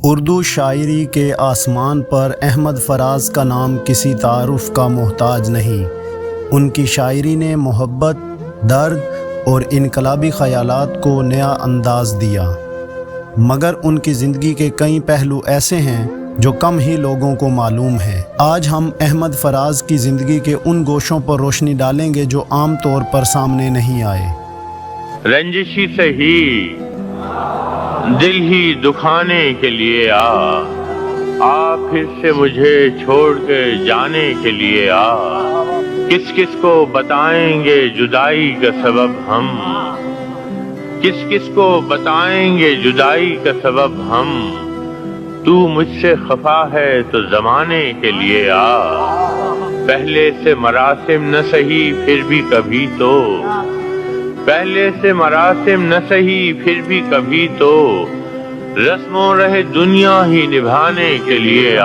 اردو شاعری کے آسمان پر احمد فراز کا نام کسی تعارف کا محتاج نہیں۔ ان کی شاعری نے محبت، درد اور انقلابی خیالات کو نیا انداز دیا، مگر ان کی زندگی کے کئی پہلو ایسے ہیں جو کم ہی لوگوں کو معلوم ہے۔ آج ہم احمد فراز کی زندگی کے ان گوشوں پر روشنی ڈالیں گے جو عام طور پر سامنے نہیں آئے۔ رنجشی سے ہی دل ہی دکھانے کے لیے آ پھر سے مجھے چھوڑ کے جانے کے لیے کس کس کو بتائیں گے جدائی کا سبب ہم، کس کس کو بتائیں گے جدائی کا سبب ہم، تو مجھ سے خفا ہے تو زمانے کے لیے پہلے سے مراسم نہ سہی پھر بھی کبھی تو، پہلے سے مراسم نہ سہی پھر بھی کبھی تو، رسموں رہے دنیا ہی نبھانے کے لیے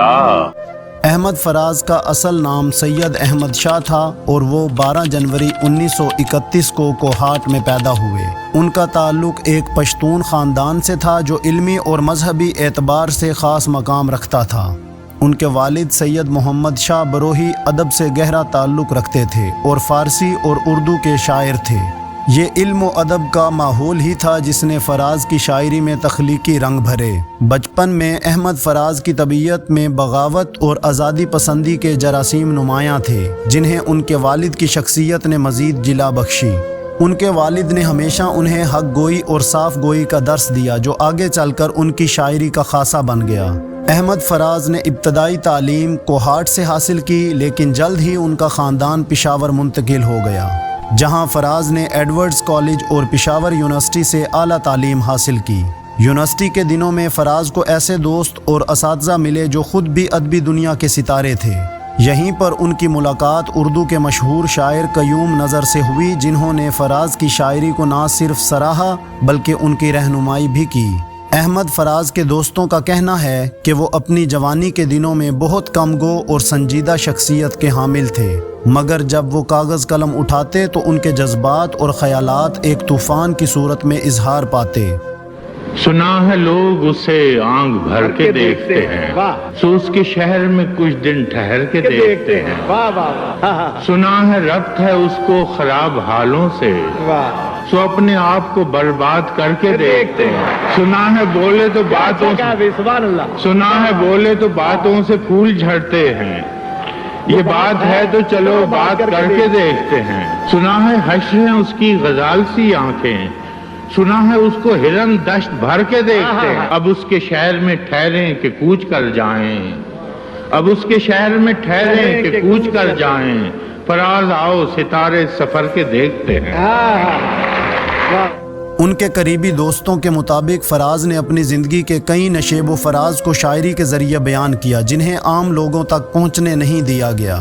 احمد فراز کا اصل نام سید احمد شاہ تھا اور وہ 12 جنوری 1931 کو کوہاٹ میں پیدا ہوئے۔ ان کا تعلق ایک پشتون خاندان سے تھا جو علمی اور مذہبی اعتبار سے خاص مقام رکھتا تھا۔ ان کے والد سید محمد شاہ بروہی ادب سے گہرا تعلق رکھتے تھے اور فارسی اور اردو کے شاعر تھے۔ یہ علم و ادب کا ماحول ہی تھا جس نے فراز کی شاعری میں تخلیقی رنگ بھرے۔ بچپن میں احمد فراز کی طبیعت میں بغاوت اور آزادی پسندی کے جراثیم نمایاں تھے، جنہیں ان کے والد کی شخصیت نے مزید جلا بخشی۔ ان کے والد نے ہمیشہ انہیں حق گوئی اور صاف گوئی کا درس دیا جو آگے چل کر ان کی شاعری کا خاصہ بن گیا۔ احمد فراز نے ابتدائی تعلیم کوہاٹ سے حاصل کی، لیکن جلد ہی ان کا خاندان پشاور منتقل ہو گیا، جہاں فراز نے ایڈورڈز کالج اور پشاور یونیورسٹی سے اعلیٰ تعلیم حاصل کی۔ یونیورسٹی کے دنوں میں فراز کو ایسے دوست اور اساتذہ ملے جو خود بھی ادبی دنیا کے ستارے تھے۔ یہیں پر ان کی ملاقات اردو کے مشہور شاعر قیوم نظر سے ہوئی، جنہوں نے فراز کی شاعری کو نہ صرف سراہا بلکہ ان کی رہنمائی بھی کی۔ احمد فراز کے دوستوں کا کہنا ہے کہ وہ اپنی جوانی کے دنوں میں بہت کم گو اور سنجیدہ شخصیت کے حامل تھے، مگر جب وہ کاغذ قلم اٹھاتے تو ان کے جذبات اور خیالات ایک طوفان کی صورت میں اظہار پاتے۔ سنا ہے لوگ اسے آنکھ بھر کے دیکھتے ہیں، سو اس کے شہر میں کچھ دن ٹھہر کے دیکھتے ہیں، سنا ہے ربط ہے اس کو خراب حالوں سے، سو اپنے آپ کو برباد کر کے دیکھتے ہیں، سنا ہے بولے تو باتوں سے، سنا ہے بولے تو باتوں سے پھول جھڑتے ہیں، یہ بات ہے تو چلو بات کر کے دیکھتے ہیں، سنا ہے حشر ہیں اس کی غزال سی آنکھیں، سنا ہے اس کو ہرن دشت بھر کے دیکھتے ہیں، اب اس کے شہر میں ٹھہریں کہ کوچ کر جائیں، اب اس کے شہر میں ٹھہریں کہ کوچ کر جائیں، فراز آؤ ستارے سفر کے دیکھتے ہیں۔ ان کے قریبی دوستوں کے مطابق فراز نے اپنی زندگی کے کئی نشیب و فراز کو شاعری کے ذریعے بیان کیا جنہیں عام لوگوں تک پہنچنے نہیں دیا گیا۔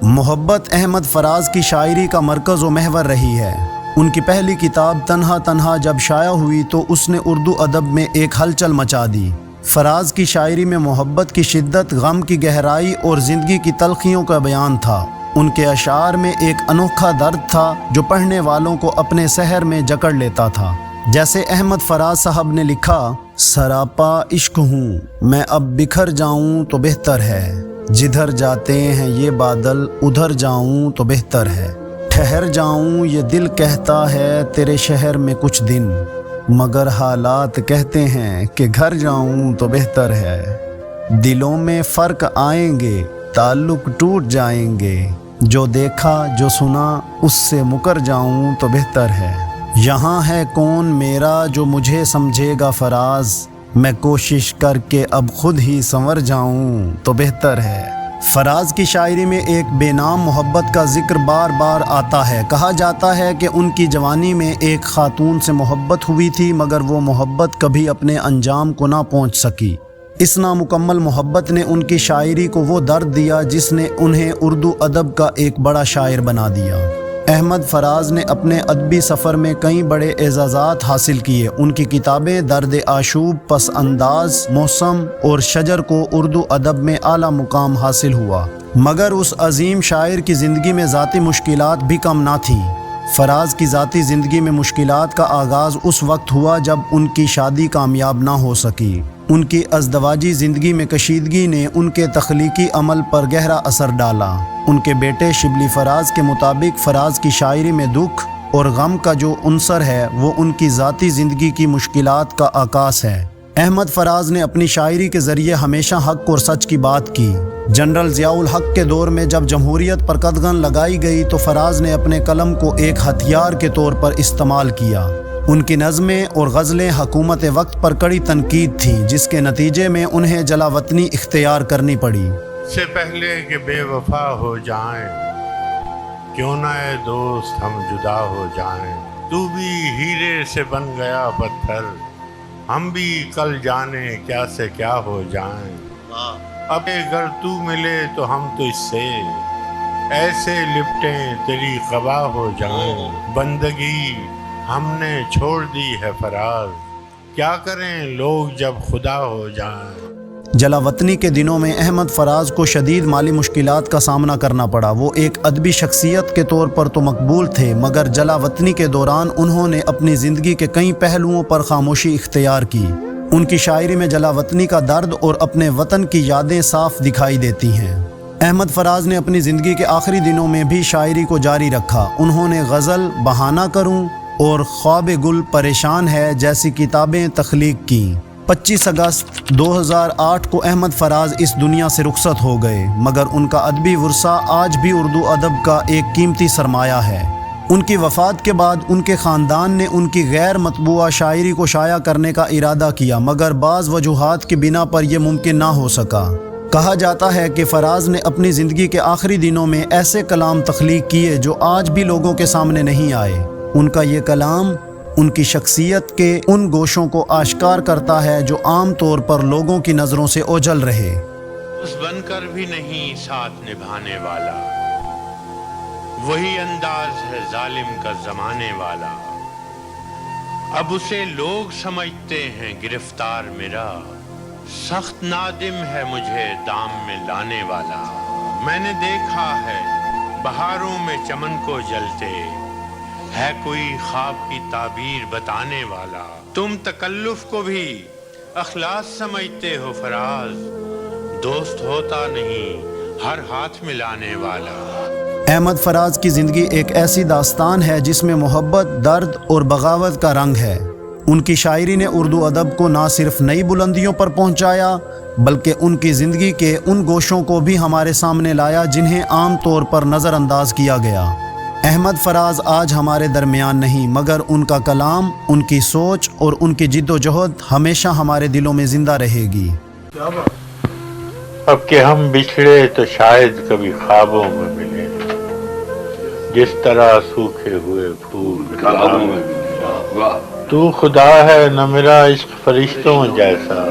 محبت احمد فراز کی شاعری کا مرکز و محور رہی ہے۔ ان کی پہلی کتاب تنہا تنہا جب شائع ہوئی تو اس نے اردو ادب میں ایک ہلچل مچا دی۔ فراز کی شاعری میں محبت کی شدت، غم کی گہرائی اور زندگی کی تلخیوں کا بیان تھا۔ ان کے اشعار میں ایک انوکھا درد تھا جو پڑھنے والوں کو اپنے سحر میں جکڑ لیتا تھا۔ جیسے احمد فراز صاحب نے لکھا، سراپا عشق ہوں میں اب بکھر جاؤں تو بہتر ہے، جدھر جاتے ہیں یہ بادل ادھر جاؤں تو بہتر ہے، ٹھہر جاؤں یہ دل کہتا ہے تیرے شہر میں کچھ دن، مگر حالات کہتے ہیں کہ گھر جاؤں تو بہتر ہے، دلوں میں فرق آئیں گے تعلق ٹوٹ جائیں گے، جو دیکھا جو سنا اس سے مکر جاؤں تو بہتر ہے، یہاں ہے کون میرا جو مجھے سمجھے گا فراز، میں کوشش کر کے اب خود ہی سنور جاؤں تو بہتر ہے۔ فراز کی شاعری میں ایک بے نام محبت کا ذکر بار بار آتا ہے۔ کہا جاتا ہے کہ ان کی جوانی میں ایک خاتون سے محبت ہوئی تھی، مگر وہ محبت کبھی اپنے انجام کو نہ پہنچ سکی۔ اس نامکمل محبت نے ان کی شاعری کو وہ درد دیا جس نے انہیں اردو ادب کا ایک بڑا شاعر بنا دیا۔ احمد فراز نے اپنے ادبی سفر میں کئی بڑے اعزازات حاصل کیے۔ ان کی کتابیں درد آشوب، پس انداز، موسم اور شجر کو اردو ادب میں اعلیٰ مقام حاصل ہوا، مگر اس عظیم شاعر کی زندگی میں ذاتی مشکلات بھی کم نہ تھیں۔ فراز کی ذاتی زندگی میں مشکلات کا آغاز اس وقت ہوا جب ان کی شادی کامیاب نہ ہو سکی۔ ان کی ازدواجی زندگی میں کشیدگی نے ان کے تخلیقی عمل پر گہرا اثر ڈالا۔ ان کے بیٹے شبلی فراز کے مطابق فراز کی شاعری میں دکھ اور غم کا جو عنصر ہے وہ ان کی ذاتی زندگی کی مشکلات کا عکاس ہے۔ احمد فراز نے اپنی شاعری کے ذریعے ہمیشہ حق اور سچ کی بات کی۔ جنرل ضیاء الحق کے دور میں جب جمہوریت پر قدغن لگائی گئی تو فراز نے اپنے قلم کو ایک ہتھیار کے طور پر استعمال کیا۔ ان کی نظمیں اور غزلیں حکومت وقت پر کڑی تنقید تھی، جس کے نتیجے میں انہیں جلا وطنی اختیار کرنی پڑی۔ سے پہلے کہ بے وفا ہو جائیں، کیوں نہ اے دوست ہم جدا ہو جائیں، تو بھی ہیرے سے بن گیا پتھر، ہم بھی کل جانے کیا سے کیا ہو جائیں، اب اگر تو ملے تو ہم تو اس سے ایسے لپٹیں تیری قبا ہو جائیں، بندگی ہم نے چھوڑ دی ہے فراز، کیا کریں لوگ جب خدا ہو جائیں۔ جلا وطنی کے دنوں میں احمد فراز کو شدید مالی مشکلات کا سامنا کرنا پڑا۔ وہ ایک ادبی شخصیت کے طور پر تو مقبول تھے، مگر جلا وطنی کے دوران انہوں نے اپنی زندگی کے کئی پہلوؤں پر خاموشی اختیار کی۔ ان کی شاعری میں جلا وطنی کا درد اور اپنے وطن کی یادیں صاف دکھائی دیتی ہیں۔ احمد فراز نے اپنی زندگی کے آخری دنوں میں بھی شاعری کو جاری رکھا۔ انہوں نے غزل بہانہ کروں اور خواب گل پریشان ہے جیسی کتابیں تخلیق کیں۔ 25 اگست 2008 کو احمد فراز اس دنیا سے رخصت ہو گئے، مگر ان کا ادبی ورثہ آج بھی اردو ادب کا ایک قیمتی سرمایہ ہے۔ ان کی وفات کے بعد ان کے خاندان نے ان کی غیر مطبوعہ شاعری کو شائع کرنے کا ارادہ کیا، مگر بعض وجوہات کی بنا پر یہ ممکن نہ ہو سکا۔ کہا جاتا ہے کہ فراز نے اپنی زندگی کے آخری دنوں میں ایسے کلام تخلیق کیے جو آج بھی لوگوں کے سامنے نہیں آئے۔ ان کا یہ کلام ان کی شخصیت کے ان گوشوں کو آشکار کرتا ہے جو عام طور پر لوگوں کی نظروں سے اوجھل رہے۔ اس بن کر بھی نہیں ساتھ نبھانے والا، وہی انداز ہے ظالم کا زمانے والا، اب اسے لوگ سمجھتے ہیں گرفتار میرا، سخت نادم ہے مجھے دام میں لانے والا، میں نے دیکھا ہے بہاروں میں چمن کو جلتے، ہے کوئی خواب کی تعبیر بتانے والا، تم تکلف کو بھی اخلاص سمجھتے ہو فراز، دوست ہوتا نہیں ہر ہاتھ ملانے والا۔ احمد فراز کی زندگی ایک ایسی داستان ہے جس میں محبت، درد اور بغاوت کا رنگ ہے۔ ان کی شاعری نے اردو ادب کو نہ صرف نئی بلندیوں پر پہنچایا بلکہ ان کی زندگی کے ان گوشوں کو بھی ہمارے سامنے لایا جنہیں عام طور پر نظر انداز کیا گیا۔ احمد فراز آج ہمارے درمیان نہیں، مگر ان کا کلام، ان کی سوچ اور ان کی جد و جہد ہمیشہ ہمارے دلوں میں زندہ رہے گی۔ اب کہ ہم بچھڑے تو شاید کبھی خوابوں میں ملے، جس طرح سوکھے ہوئے پھول خوابوں میں ملے، تو خدا ہے نہ میرا عشق فرشتوں جیسا،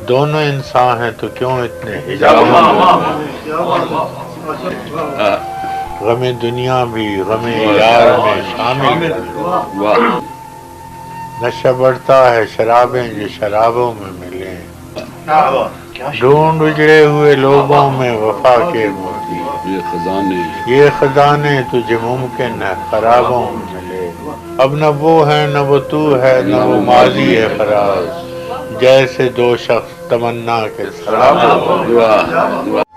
دونوں انسان ہیں تو کیوں اتنے حجابوں میں، غم دنیا بھی غم یار میں شامل، نشہ بڑھتا ہے شرابیں جو شرابوں میں ملیں، ڈھونڈ اجڑے ہوئے لوگوں میں وفا کے موتی، یہ خزانے تجھے ممکن ہے خرابوں میں ملے، اب نہ وہ ہے نہ وہ تو ہے نہ وہ ماضی ہے فراز، جیسے دو شخص تمنا کے سرابوں میں۔